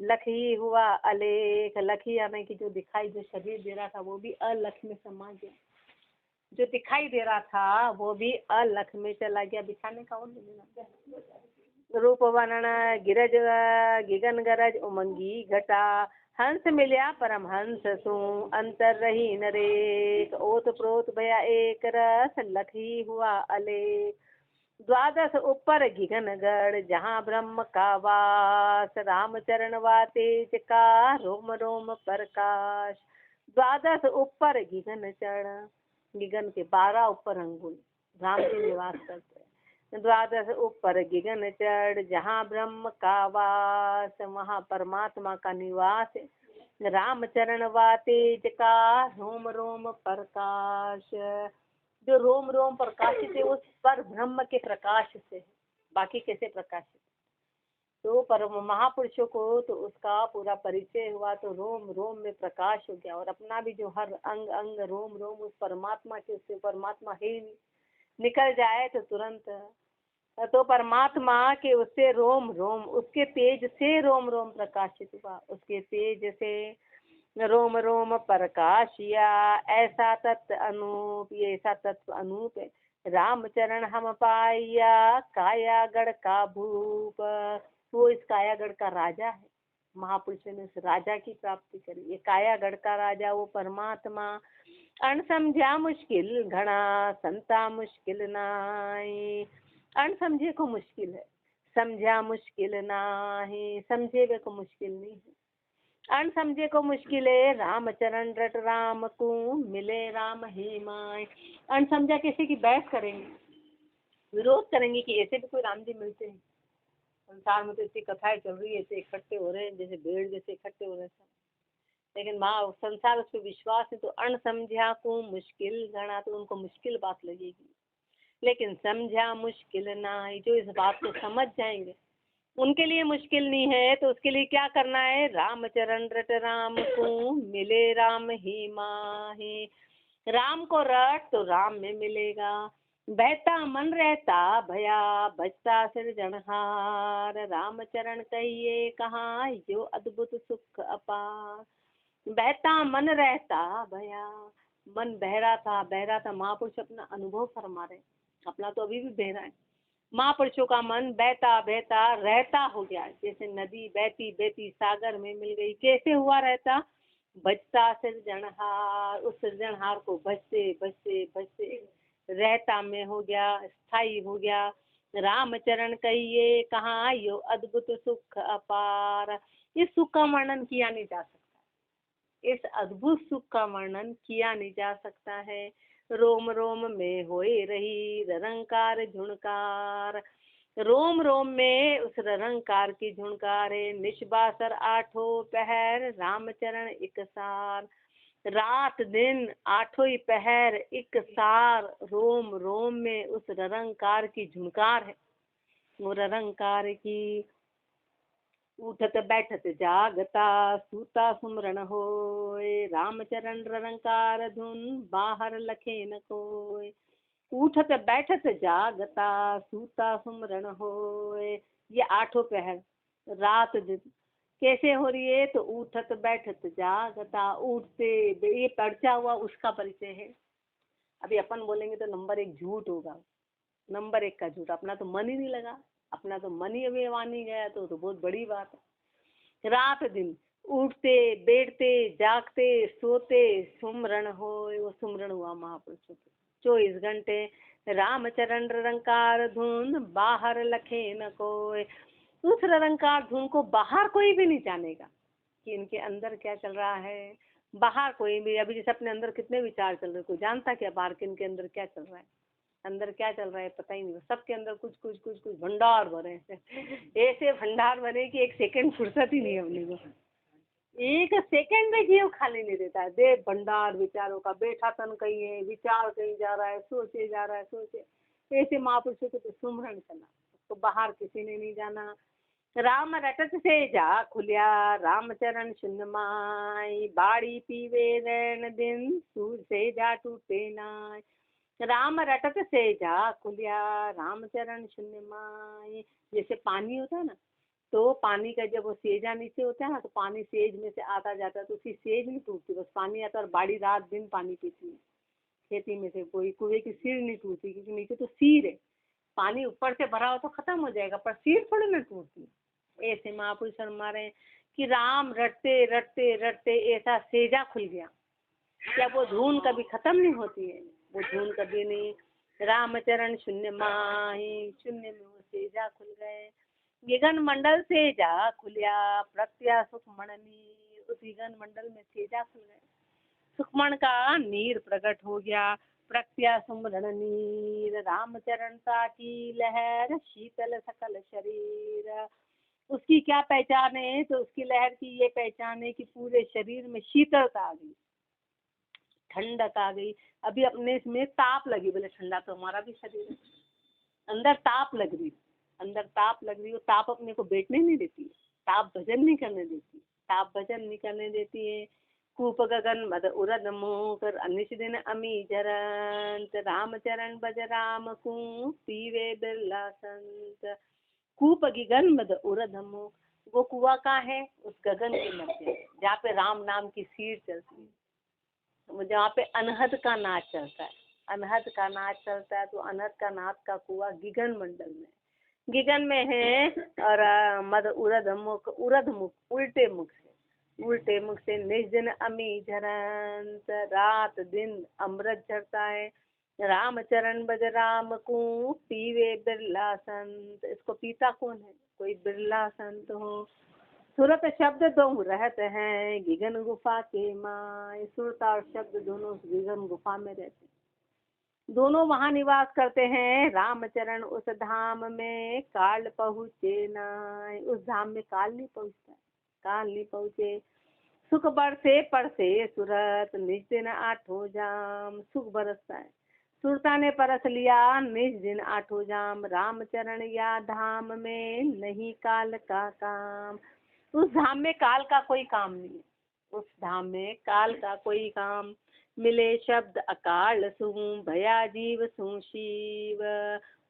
लखी हुआ अलेख, लखी यानी कि जो दिखाई, जो शरीर दे रहा था वो भी अलख में समा गया, जो दिखाई दे रहा था वो भी अलख में चला गया। बिछाने का और रूप वर्णन गिरज गिगन गरज उमंगी घटा, हंस मिल्या परम हंस सु अंतर रही नरेक, ओत प्रोत भया एक रस लखी हुआ अलेख, द्वादश ऊपर गिगनगढ़ जहाँ ब्रह्म का वास, रामचरण वा तेज का रोम रोम प्रकाश। द्वादश ऊपर गिगन चढ़, गिगन के 12 ऊपर अंगुल राम जी निवास करते हैं। द्वादश ऊपर गिगन चढ़ जहाँ ब्रह्म का वास, वहाँ परमात्मा का निवास है। रामचरण वा तेज का रोम रोम प्रकाश, जो रोम रोम प्रकाशित है उस पर ब्रह्म के प्रकाश से, बाकी कैसे प्रकाशित। तो पर महापुरुषों को तो उसका पूरा परिचय हुआ तो रोम रोम में प्रकाश हो गया, और अपना भी जो हर अंग अंग रोम रोम उस परमात्मा के, उससे परमात्मा है नहीं, निकल जाए तो तुरंत, तो परमात्मा के उससे रोम रोम, उसके तेज से रोम रोम प्रकाशित हुआ, उसके तेज से रोम रोम प्रकाशिया। ऐसा तत्व अनूप, ये ऐसा तत्व अनूप है। रामचरण हम पाया कायागढ़ का भूप, वो इस कायागढ़ का राजा है। महापुरुषों ने उस राजा की प्राप्ति करी। ये कायागढ़ का राजा वो परमात्मा, अणसमझा मुश्किल घना संता मुश्किल नाई। अणसमझे को मुश्किल है, समझा मुश्किल नाही, समझे वे को मुश्किल नहीं है। अणसमझे को मुश्किल है, रामचरण रट राम को मिले राम ही माय। अणसमझा कैसे की बहस करेंगे, विरोध करेंगे कि ऐसे भी कोई राम जी मिलते हैं। संसार में तो इतनी कथाएं चल रही है, ऐसे इकट्ठे हो रहे हैं जैसे भीड़ जैसे इकट्ठे हो रहे हैं सब, लेकिन माँ संसार उस पर विश्वास है तो अणसमझा को मुश्किल घना, तो उनको मुश्किल बात लगेगी। लेकिन समझा मुश्किल ना, जो इस बात को समझ जाएंगे उनके लिए मुश्किल नहीं है। तो उसके लिए क्या करना है, रामचरण रट राम को मिले राम ही माही। राम को रट तो राम में मिलेगा, बहता मन रहता भया बचता सृजनहार। रामचरण कहिए कहाँ यो अद्भुत सुख अपार। बहता मन रहता भया, मन बह रहा था महापुरुष अपना अनुभव फरमा रहे, अपना तो अभी भी बह रहा है। महापुरुषों का मन बहता बहता रहता हो गया, जैसे नदी बहती बहती सागर में मिल गई। कैसे हुआ रहता, बचता सृजनहार, उस सृजनहार को बचते बचते बचते रहता में हो गया, स्थायी हो गया। रामचरण कहिए कहाँ यो अद्भुत सुख अपार। इस सुख का वर्णन किया नहीं जा सकता, इस अद्भुत सुख का वर्णन किया नहीं जा सकता है। रोम रोम में होए रही ररंकार झुणकार, रोम रोम में उस ररंकार की झुणकार है। निशबासर आठों पहर रामचरण एक सार, रात दिन आठों ही पहर एक सार रोम रोम में उस ररंकार की झुणकार है। वो ररंकार की उठत बैठत जागता सूता सुमरण होय, रामचरण ररंकार धुन बाहर लखे न कोय। उठत बैठत जागता सूता सुमरण होय, ये आठों पहर रात दिन कैसे हो रही है, तो उठत बैठत जागता, उठते, ये पर्चा हुआ उसका परिचय है। अभी अपन बोलेंगे तो नंबर 1 झूठ होगा, नंबर 1 का झूठ। अपना तो मन ही नहीं लगा, अपना तो मन ही अभी नहीं गया, तो बहुत बड़ी बात है। रात दिन उठते बैठते जागते सोते सुमरण हो, वो सुमरण हुआ महापुरुषों को 24 घंटे। रामचरण रंकार धुन बाहर लखे न कोय, उस रंकार धुन को बाहर कोई भी नहीं जानेगा कि इनके अंदर क्या चल रहा है। बाहर कोई भी, अभी जैसे अपने अंदर कितने विचार चल रहे, कोई जानता क्या बाहर के इनके अंदर क्या चल रहा है, अंदर क्या चल रहा है पता ही नहीं। सबके अंदर कुछ कुछ कुछ कुछ भंडार भरे, ऐसे भंडार भरे कि एक सेकंड फुर्सत ही नहीं है अपने को, एक सेकंड में जीव खाली नहीं देता है। दे भंडार विचारों का, बैठा तन कहीं है, विचार कहीं जा रहा है, सोचे जा रहा है, सोचे। ऐसे महापुरुषों को तो सुमरण चला, तो बाहर किसी ने नहीं जाना। राम रटत से जा खुलिया रामचरण शून्य माई, बाड़ी पीवे रैन दिन सूर से जा टूटे नाय। राम रटत से जा खुलिया रामचरण शून्य माई, जैसे पानी होता है ना, तो पानी का जब वो सेजा नीचे होता है ना, तो पानी सेज में से आता जाता है, तो उसकी सेज नहीं टूटती, बस पानी आता है और बाड़ी रात दिन पानी पीती है। खेती में से कोई कुएं की सीर नहीं टूटती, क्योंकि नीचे तो सीर है, पानी ऊपर से भरा हो तो खत्म हो जाएगा, पर सीर थोड़ी ना टूटती। ऐसे महापुरुष फरमा रहे हैं कि राम रटते रटते रटते ऐसा सेजा खुल गया। क्या वो धुन कभी खत्म नहीं होती है, वो धुन कभी नहीं। रामचरण शून्य माही, शून्य में वो सेजा खुल गए। गगन मंडल से जा खुलिया, प्रत्या सुखमण नीर, उस गगन मंडल में सेजा खुल गए। सुखमण का नीर प्रकट हो गया, प्रत्या सुमरण नीर। रामचरणता की लहर शीतल सकल शरीर। उसकी क्या पहचान है, तो उसकी लहर की ये पहचान है कि पूरे शरीर में शीतलता आ गई, ठंडक आ गई। अभी अपने इसमें ताप लगी, बोले ठंडा तो हमारा भी शरीर है, अंदर ताप लग रही, अंदर ताप लग रही, वो ताप अपने को बैठने नहीं देती, ताप भजन नहीं करने देती, ताप भजन नहीं करने देती है। कूप गगन मद उरद मोकर, अनिश दिन अमी जरंत। रामचरण बज राम कू, पीवे बिरला संत। कूप गगन मद उरद मोक, वो कुआ का है उस गगन के मध्य, जहाँ पे राम नाम की सीर चलती है, जहाँ पे अनहद का नाच चलता है, अनहद का नाच चलता है, तो अनहद का नाच का कुआ गगन मंडल में, गगन में है। और मद उरद मुख, उरद मुख उल्टे मुख से, उल्टे मुख से निज दिन अमी झरंत, रात दिन अमृत झरता है। रामचरण बज राम को, पीवे बिरला संत। इसको पीता कौन है, कोई बिरला संत हो। सुरत शब्द दो रहत हैं, गगन गुफा के माय। सुरता और शब्द दोनों गगन गुफा में रहते हैं, दोनों वहाँ निवास करते हैं। रामचरण उस धाम में, काल पहुँचे नाय। उस धाम में काल नहीं पहुँचता, काल नहीं पहुँचे। सुख बरसे परसे सुरत, निज दिन आठों जाम। सुख बरसता है, सुरता ने परस लिया निज दिन आठों जाम। रामचरण या धाम में, नहीं काल का काम। उस धाम में काल का कोई काम नहीं है, उस धाम में काल का कोई काम। मिले शब्द अकाल सु, भया जीव सु शिव।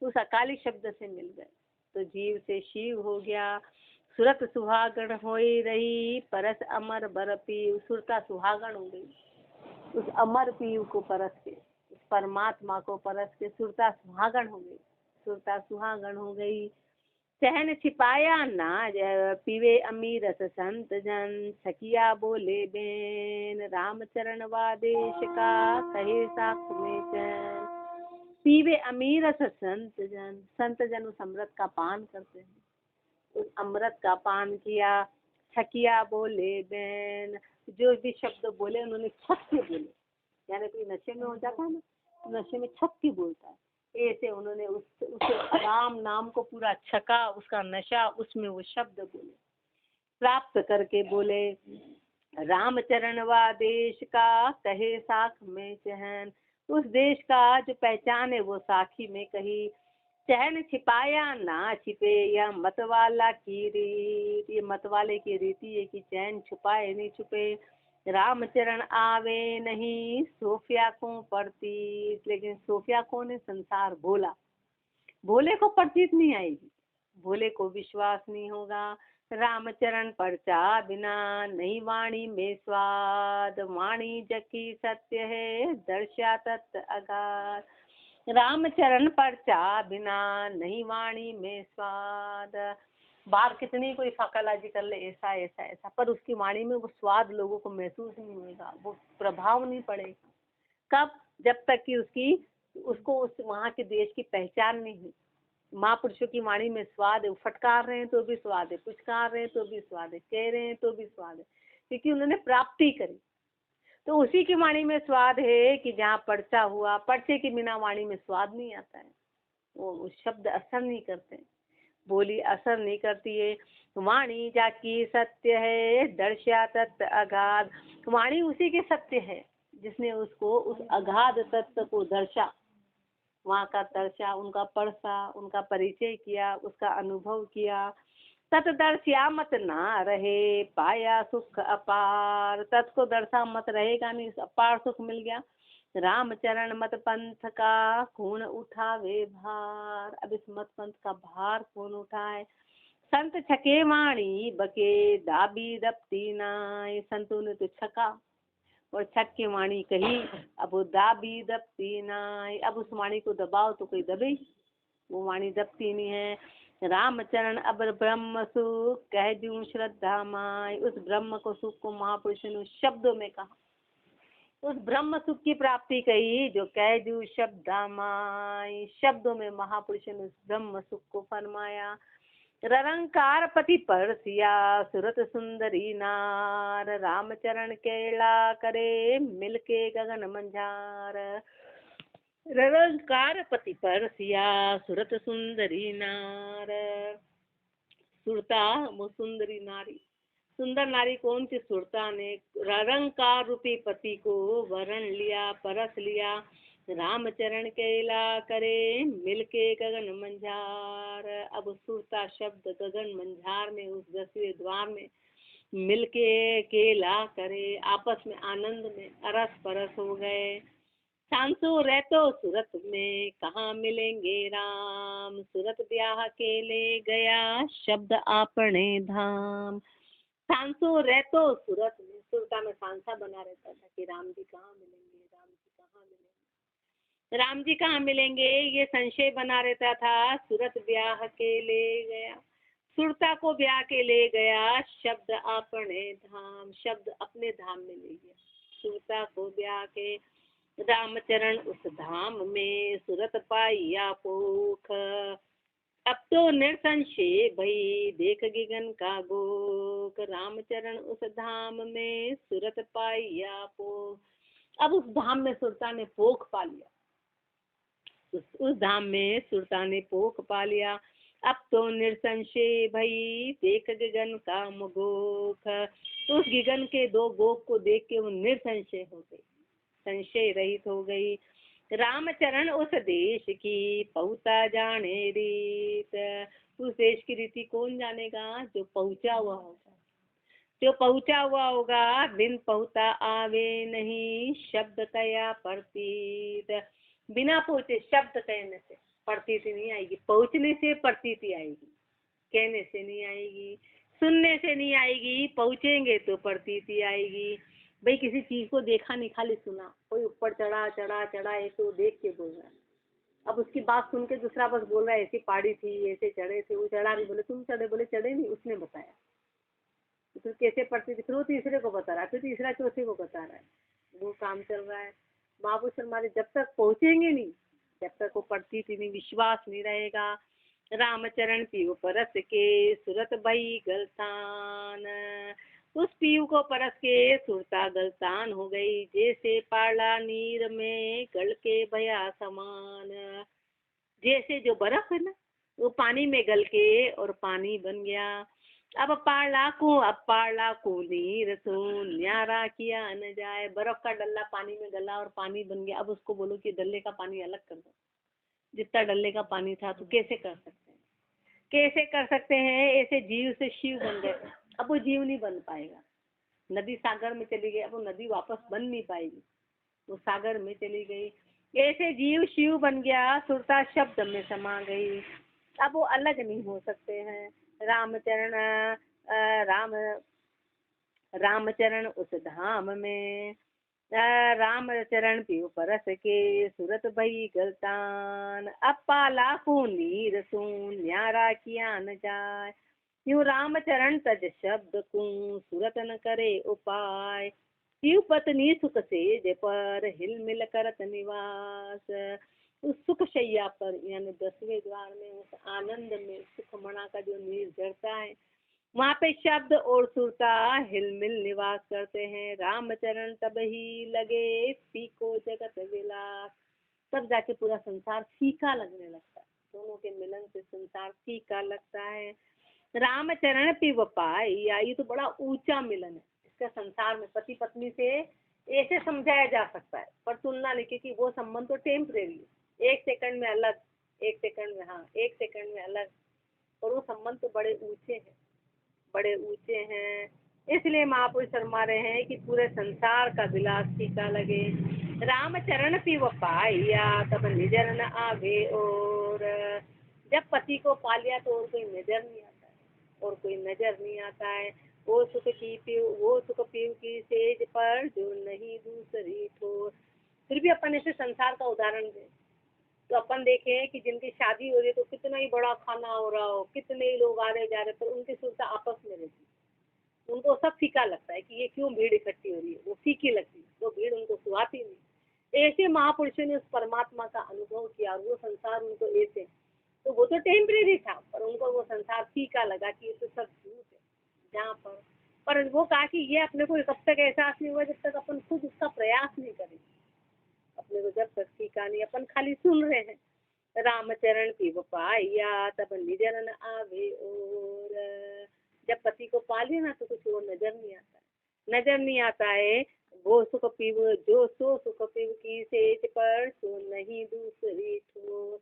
उस अकाली शब्द से मिल गए तो जीव से शिव हो गया। सुरत सुहागण होई रही, परस अमर बर पीव। सुरता सुहागण हो गई, उस अमर पीव को परस के, उस परमात्मा को परस के सुरता सुहागण हो गई, सुरता सुहागण हो गई। सहन छिपाया ना पीवे अमीर रस संत जन, सखिया बोले बेन। रामचरण वादेश का, कहे साख में चैन। पीवे अमीर रस संत जन, संत जन उस अमृत का पान करते हैं, उस अमृत का पान किया। छकिया बोले बेन, जो भी शब्द बोले उन्होंने छक के बोले, यानी कोई नशे में हो जाता है ना, नशे में छक के बोलता है, ऐसे उन्होंने उस राम नाम को पूरा छका, उसका नशा, उसमें वो शब्द बोले, प्राप्त करके बोले। रामचरण वा देश का, कहे साख में चहन। उस देश का जो पहचान है वो साखी में कही। चहन छिपाया ना छिपे, या मतवाला की रीत। ये मतवाले की रीति है कि चैन छुपाए नहीं छुपे। रामचरण आवे नहीं, सोफिया को प्रतीत। लेकिन सोफिया कौन है, संसार भोला, भोले को प्रतीत नहीं आएगी, भोले को विश्वास नहीं होगा। रामचरण परचा बिना, नहीं वाणी में स्वाद। वाणी जकी सत्य है, दर्शा तत् अगाध। रामचरण परचा बिना, नहीं वाणी में स्वाद। बाहर कितनी कोई फकालाजी कर ले, ऐसा ऐसा ऐसा, पर उसकी वाणी में वो स्वाद लोगों को महसूस नहीं होगा, वो प्रभाव नहीं पड़ेगा। कब, जब तक कि उसको उस वहाँ के देश की पहचान नहीं हुई। महापुरुषों की वाणी में स्वाद है, वो फटकार रहे हैं तो भी स्वाद है, पुचकार रहे हैं तो भी स्वाद है, कह रहे हैं तो भी स्वाद है, क्योंकि उन्होंने प्राप्ति करी। तो उसी की वाणी में स्वाद है कि जहाँ पर्चा हुआ, पर्चे की बिना वाणी में स्वाद नहीं आता है, वो शब्द असर नहीं करते, बोली असर नहीं करती है। वाणी जाकी सत्य है, दर्शा तत्व अगाध। वाणी उसी के सत्य है जिसने उसको उस अगाध तत्व को दर्शा, वहाँ का दर्शा, उनका परसा, उनका परिचय किया, उसका अनुभव किया। तत्दर्शिया मत ना रहे, पाया सुख अपार। तत् को दर्शा मत रहेगा नहीं, अपार सुख मिल गया। रामचरण मत पंथ का, कौन उठावे भार। अब इस मत पंथ का भार कौन उठाए। संत छके वाणी बके दाबी दपती नाय। संतों ने तो छका और छक के वाणी कही, अब वो दाबी दबती नाय। अब उस वाणी को दबाओ तो कोई दबे, वो वाणी दबती नहीं है। रामचरण अब ब्रह्म सुख कह दूं श्रद्धा माय। उस ब्रह्म को सुख को महापुरुष ने शब्दों में कहा, उस ब्रह्म सुख की प्राप्ति कही जो कह दूं शब्दा माय। शब्दों में महापुरुष ने उस ब्रह्म सुख को फरमाया। ररंकार पति परसिया सुरत सुंदरी नार। रामचरण केला करे मिलके गगन मंझार। ररंकार पति परसिया सुरत सुंदरी नार। सुरता वो सुंदरी नारी, सुंदर नारी कौन सी? सुरता ने ररंकार रूपी पति को वरण लिया, परस लिया। रामचरण केला करे मिलके गगन मंझार। अब सुरता शब्द गगन मंझार में उस 10वें द्वार में मिलके केला करे, आपस में आनंद में अरस परस हो गए। सांसो रहतो सूरत में कहाँ मिलेंगे राम। सूरत ब्याह के ले गया शब्द आपने धाम। सांसो रहतो सूरत में, सुरता में सांसा बना रहता था कि राम जी कहाँ मिलेंगे, राम जी कहाँ मिलेंगे, राम जी कहाँ मिलेंगे, ये संशय बना रहता था। सूरत ब्याह के ले गया, सुरता को ब्याह के ले गया शब्द आपने धाम। शब्द अपने धाम में ले गया, सुरता को ब्याह के। रामचरण उस धाम में सूरत पाइया पोख। अब तो निसंशय भई देख गगन का गोख। रामचरण उस धाम में सूरत पाइया पोख। अब उस धाम में सुरता ने पोख पा लिया, उस धाम में सुरता ने पोख पा लिया। अब तो निसंशय भई देख गगन का गोख। उस गगन के 2 गोख को देख के वो निसंशय हो गई, संशय रहित हो गई। रामचरण उस देश की पहुँचा जाने रीत। उस देश की रीति कौन जानेगा? जो पहुँचा हुआ होगा, जो पहुँचा हुआ होगा। बिन पहुँचा आवे नहीं शब्द कया प्रतीत। बिना पहुँचे शब्द कहने से प्रतीति नहीं आएगी, पहुँचने से प्रतीति आएगी, कहने से नहीं आएगी, सुनने से नहीं आएगी, पहुँचेंगे तो प्रतीति आएगी। भाई किसी चीज को देखा नहीं, खाली सुना, कोई ऊपर चढ़ा चढ़ा चढ़ा ऐसे वो देख के बोल रहा है। अब उसकी बात सुन के दूसरा बस बोल रहा है ऐसी पहाड़ी थी, ऐसे चढ़े थे, वो चढ़ा नहीं, बोले तुम चढ़े, बोले चढ़े नहीं, उसने बताया। तो कैसे पढ़ती थी, फिर वो तीसरे को बता रहा है, फिर तीसरा चौथे को बता रहा है, वो काम चल रहा है। महापुरुष हमारे जब तक पहुँचेंगे नहीं, जब तक वो पढ़ती थी नहीं, विश्वास नहीं रहेगा। रामचरण पीऊ परस के सूरत भई गलतान। उस पीऊ को परस के सुरता गलतान हो गई, जैसे पाला नीर में गल के भया समान। जैसे जो बर्फ है ना, वो पानी में गल के और पानी बन गया। अब पाला को नीर सो न्यारा किया न जाए। बर्फ का डल्ला पानी में गला और पानी बन गया। अब उसको बोलो कि डल्ले का पानी अलग कर दो, जितना डल्ले का पानी था, तो कैसे कर सकते हैं? कैसे कर सकते हैं? ऐसे जीव से शिव बन गए। अब वो जीव नहीं बन पाएगा। नदी सागर में चली गई, अब वो नदी वापस बन नहीं पाएगी, वो सागर में चली गई। ऐसे जीव शिव बन गया, सुरता शब्द में समा गई। अब वो अलग नहीं हो सकते हैं। रामचरण रामचरण उस धाम में। रामचरण पीऊ परस के सूरत भई गलतान। अब पाला को नीर सुन न्यारा किया न जाए। यूं रामचरण तज शब्द को सूरत न करे उपाय। पीऊ पत्नी सुख सेज पर हिल मिल करत निवास। उस सुख शैया पर यानी 10वें द्वार में, उस आनंद में, सुख मना का जो नीर झरता है, वहाँ पे शब्द और सुरता हिलमिल निवास करते हैं। रामचरण तब ही लगे फीको जगत विलास। तब जाके पूरा संसार फीका लगने लगता है, दोनों के मिलन से संसार फीका लगता है। रामचरण पिव पाइया, ये तो बड़ा ऊंचा मिलन है इसका संसार में। पति पत्नी से ऐसे समझाया जा सकता है, पर तुलना नहीं, क्योंकि वो संबंध तो टेम्परेरी है, 1 सेकंड में अलग, 1 सेकंड में हाँ, 1 सेकंड में अलग, और वो संबंध तो बड़े ऊंचे हैं, बड़े ऊंचे हैं। इसलिए महापुरुष फरमा रहे हैं कि पूरे संसार का विलास फीका लगे। रामचरण पिव पाइया तब निजर न आवे और। जब पति को पा लिया तो और कोई नजर नहीं आता है, और कोई नजर नहीं आता है। वो सुख पीव की सेज पर जो नहीं दूसरी ठोर। फिर भी अपन ऐसे संसार का उदाहरण दें तो अपन देखें कि जिनकी शादी हो रही है तो कितना ही बड़ा खाना हो रहा हो, कितने ही लोग आ रहे जा रहे, पर उनकी सुरता आपस में रहती, उनको सब फीका लगता है कि ये क्यों भीड़ इकट्ठी हो रही है, वो फीकी लगती है, वो भीड़ उनको सुहाती नहीं। ऐसे महापुरुषों ने उस परमात्मा का अनुभव किया और वो संसार उनको ऐसे, तो वो तो टेम्परेरी था पर उनको वो संसार फीका लगा कि ये तो सब झूठ है। जहाँ पर वो कहा कि ये अपने को कब तक एहसास नहीं हुआ जब तक अपन खुद उसका प्रयास नहीं करेंगे। अपने को जब तक फीका नहीं, अपन खाली सुन रहे हैं रामचरण पीव पाया तब निजरन आवे और। जब पति को पा लिया ना तो कुछ वो नजर नहीं आता है। वो सुख पीव जो सो सुख पीव की सेज पर सो नहीं दूसरी ठोर।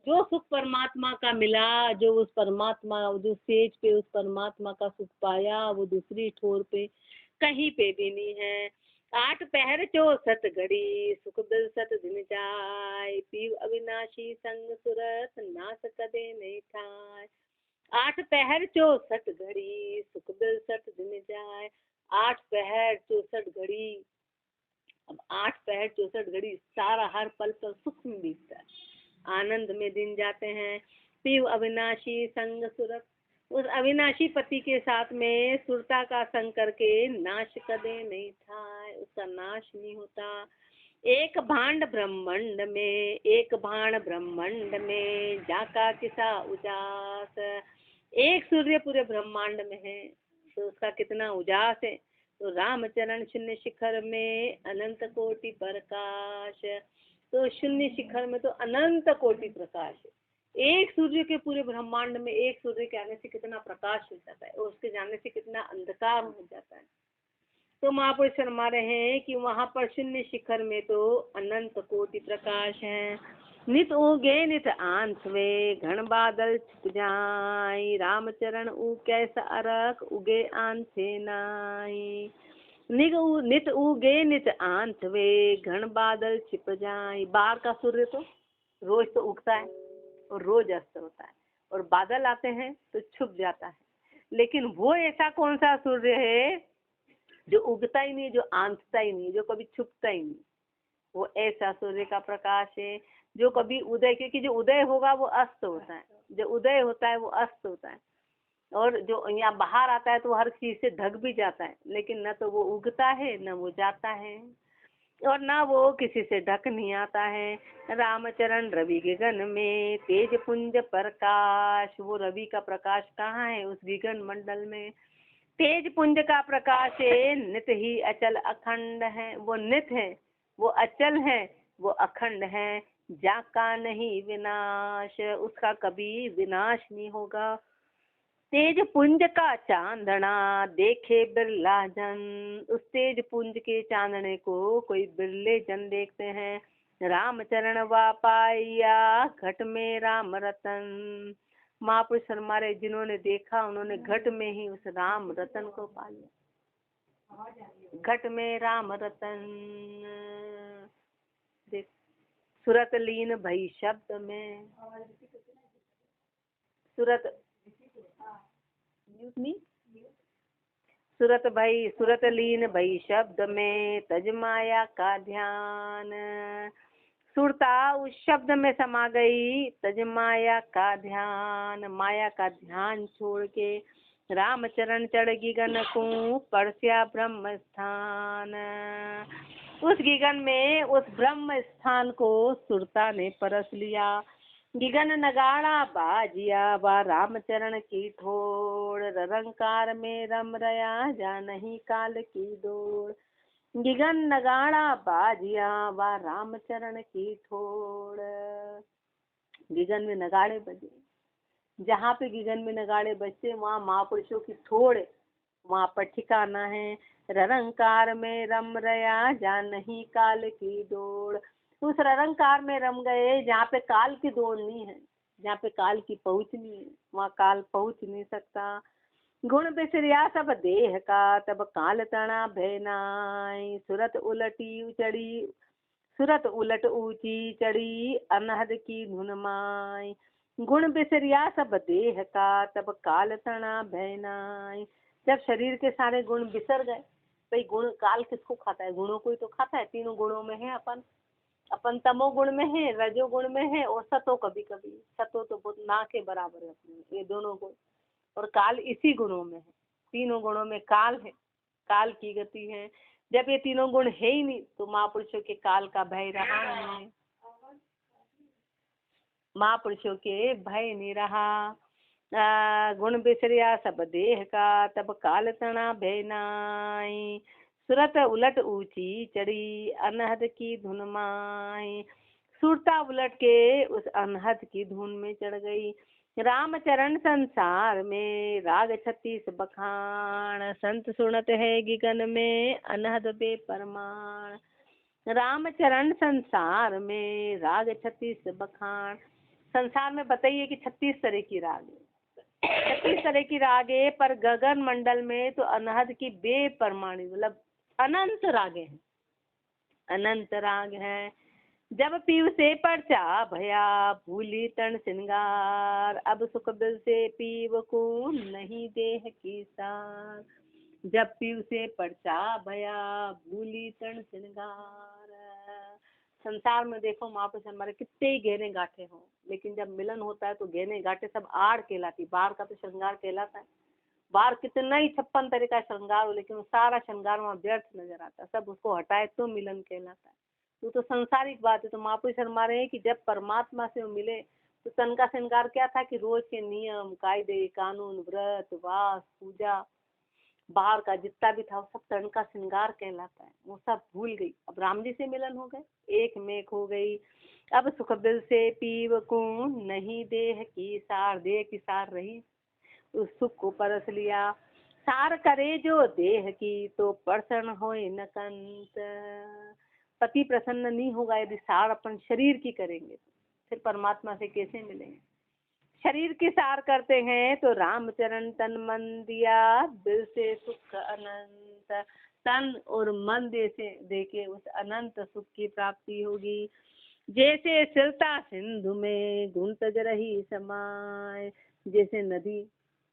जो सुख परमात्मा का मिला, जो उस परमात्मा जो सेज पे उस परमात्मा का सुख पाया, वो दूसरी ठोर पे कहीं पे भी नहीं है। 8 पहर 64 घड़ी सुख बिलसत दिन जाय पीव अविनाशी संग सुरत नास कदे नहीं ठाय। 8 पहर 64 घड़ी सुख बिलसत दिन जाय। 8 पहर 64 घड़ी, अब 8 पहर 64 घड़ी सारा हर पल पर सुख में बीतता है, आनंद में दिन जाते हैं। पीव अविनाशी संग सुरत, उस अविनाशी पति के साथ में सुरता का संग करके नाश कदे नहीं था, उसका नाश नहीं होता। एक भांड ब्रह्मांड में जाका किसा उजास। एक सूर्य पूरे ब्रह्मांड में है तो उसका कितना उजास है। तो रामचरण शून्य शिखर में अनंत कोटि प्रकाश, तो शून्य शिखर में तो अनंत कोटि प्रकाश है। एक सूर्य के पूरे ब्रह्मांड में एक सूर्य के आने से कितना प्रकाश हो जाता है और उसके जाने से कितना अंधकार हो जाता है। तो महापुरुष फरमा रहे हैं कि वहां पर शून्य शिखर में तो अनंत कोटि प्रकाश है। नित उगे नित आंस वे घन बादल छिप जाए रामचरण ऊ कैसा अरख उगे आंसे नाई। नित उगे नित आंस वे घन बादल छिप जाए। बाहर का सूर्य तो रोज तो उगता है और रोज अस्त होता है और बादल आते हैं तो छुप जाता है, लेकिन वो ऐसा कौन सा सूर्य है जो उगता ही नहीं, जो आंसता ही नहीं, जो कभी छुपता ही नहीं। वो ऐसा सूर्य का प्रकाश है जो कभी उदय, क्योंकि जो उदय होगा वो अस्त होता है, जो उदय होता है वो अस्त होता है, और जो यहाँ बाहर आता है तो वो हर चीज से ढक भी जाता है, लेकिन न तो वो उगता है न वो जाता है और ना वो किसी से ढक नहीं आता है। रामचरण रवि गगन में तेज पुंज प्रकाश, वो रवि का प्रकाश कहाँ है, उस गगन मंडल में। तेज पुंज का प्रकाश है, नित ही अचल अखंड है, वो नित है, वो अचल है, वो अखंड है। जाका नहीं विनाश, उसका कभी विनाश नहीं होगा। तेज पुंज का चांदना देखे बिरला जन, उस तेज पुंज के चांदने को कोई बिरले जन देखते हैं। रामचरण वा पाया घट में राम रतन, महापुरुष हमारे जिन्होंने देखा उन्होंने घट में ही उस राम रतन को पा लिया। घट में राम रतन देख, सुरत लीन भई शब्द में, सुरत लीन भई शब्द में तज माया का ध्यान। सुरता उस शब्द में समा गई, तज माया का ध्यान, माया का ध्यान छोड़ के रामचरण चढ़ गगन को परस्या ब्रह्म स्थान। उस गगन में उस ब्रह्म स्थान को सुरता ने परस लिया। गगन नगाड़ा बाजिया बा रामचरण की ठोड़, रंकार में रम रया जा नहीं काल की दौड़। गगन नगाड़ा बाजिया बा रामचरण की ठोड़, गगन में नगाड़े बजे, जहाँ पे गगन में नगाड़े बजते वहाँ महापुरुषों की ठोड़, वहाँ पर ठिकाना है। रंकार में रम रया जा नहीं काल की दौड़, उस रंकार में रम गए जहाँ पे काल की दौड़ नहीं है, जहाँ पे काल की पहुँच नहीं है, वहाँ काल पहुँच नहीं सकता। गुण बिसरिया सब देह का तब काल तना भयनाई। सुरत उलट ऊंची चढ़ी अनहद की धुन माई। गुण बिसरिया सब देह का, तब काल तना भय नाई। जब शरीर के सारे गुण बिसर गए, भाई गुण काल किसको खाता है? गुणों को ही तो खाता है। तीनों गुणों में है अपन, अपन तमो गुण में है, रजो गुण में है, और सतो कभी कभी, सतो तो बहुत ना के बराबर है अपने, ये दोनों गुण। और काल इसी गुणों में है, तीनों गुणों में काल है, काल की गति है। जब ये तीनों गुण है ही नहीं तो महापुरुषों के काल का भय रहा नहीं, महापुरुषों के भय नहीं रहा। गुण बिसरिया सब देह का, तब काल तना भय नाई। सुरत उलट ऊंची चढ़ी, अनहद की धुन माई। सुरता उलट के उस अनहद की धुन में चढ़ गई। रामचरण संसार में राग 36 बखान, संत सुनत है गिगन में अनहद बे परमाण। रामचरण संसार में राग 36 बखान। संसार में बताइए कि 36 तरह की राग है, 36 तरह की राग है, पर गगन मंडल में तो अनहद की बेपरमाणी, मतलब अनंत राग हैं, अनंत राग हैं। जब पीव से परचा भया, भूली तन श्रृंगार। अब सुख बिल से पीव को नहीं देह की सार। जब पीव से परचा भया, भूली तन श्रृंगार। संसार में देखो महापुरुष हमारे कितने ही गहने गांठे हों, लेकिन जब मिलन होता है तो गहने गांठे सब आड़ कहलाती, बाहर का तो श्रृंगार कहलाता है। बाहर कितना ही 56 तरह का श्रृंगार हो, लेकिन वो सारा श्रृंगार वहाँ व्यर्थ नजर आता है, सब उसको हटाए तो मिलन कहलाता है। तो सांसारिक बात है। तो महापुरुष फरमा रहे हैं कि जब परमात्मा से मिले तो तन का श्रृंगार क्या था कि रोज के नियम कायदे कानून व्रत वास पूजा बाहर का जितना भी था वो सब तन का श्रृंगार कहलाता है, वो सब भूल गई। अब राम जी से मिलन हो गए, एक मेक हो गई। अब सुख बिल से पीव को नहीं देह की सार, देह की सार रही, उस सुख को परस लिया। सार करे जो देह की, तो प्रसन्न होए न कंत। पति प्रसन्न नहीं होगा यदि सार अपन शरीर की करेंगे, फिर परमात्मा से कैसे मिलेंगे? शरीर की सार करते हैं तो रामचरण तन मन दिया, दिल से सुख अनंत। तन और मन देके उस अनंत सुख की प्राप्ति होगी। जैसे सिलता सिंधु में गुण तज रही समाय, जैसे नदी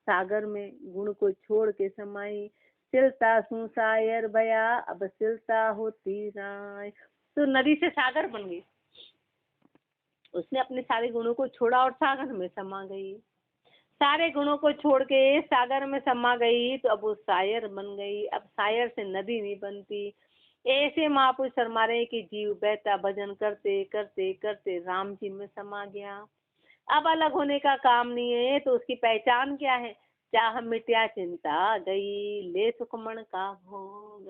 सागर में गुण को छोड़ के समाई। सिलता सुसायर भया, अब सिलता होती राय। तो नदी से सागर बन गई, उसने अपने सारे गुणों को छोड़ा और सागर में समा गई। सारे गुणों को छोड़ के सागर में समा गई तो अब वो सायर बन गई। अब सायर से नदी नहीं बनती। ऐसे महापुरुष फरमा रहे कि जीव बहता भजन करते करते करते राम जी में समा गया। अब अलग होने का काम नहीं है, तो उसकी पहचान क्या है? चाह मिट्या चिंता गई, ले सुखमण का भोग।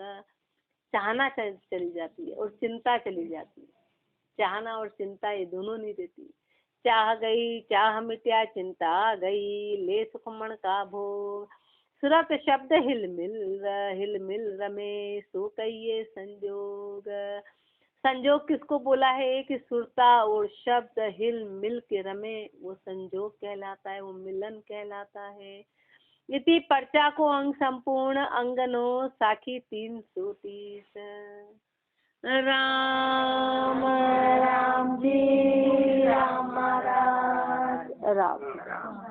चाहना चली जाती है और चिंता चली जाती है, चाहना और चिंता ये दोनों नहीं देती। चाह गई, चाह मिट्या चिंता गई, ले सुखमण का भोग। सुरत शब्द हिल मिल रमे, सो कहिए संजोग। संजोग किसको बोला है कि सुरता और शब्द हिल मिल के रमे, वो संजोग कहलाता है, वो मिलन कहलाता है। इति पर्चा को अंग संपूर्ण अंगनो साखी 330। राम राम जी राम राम राम।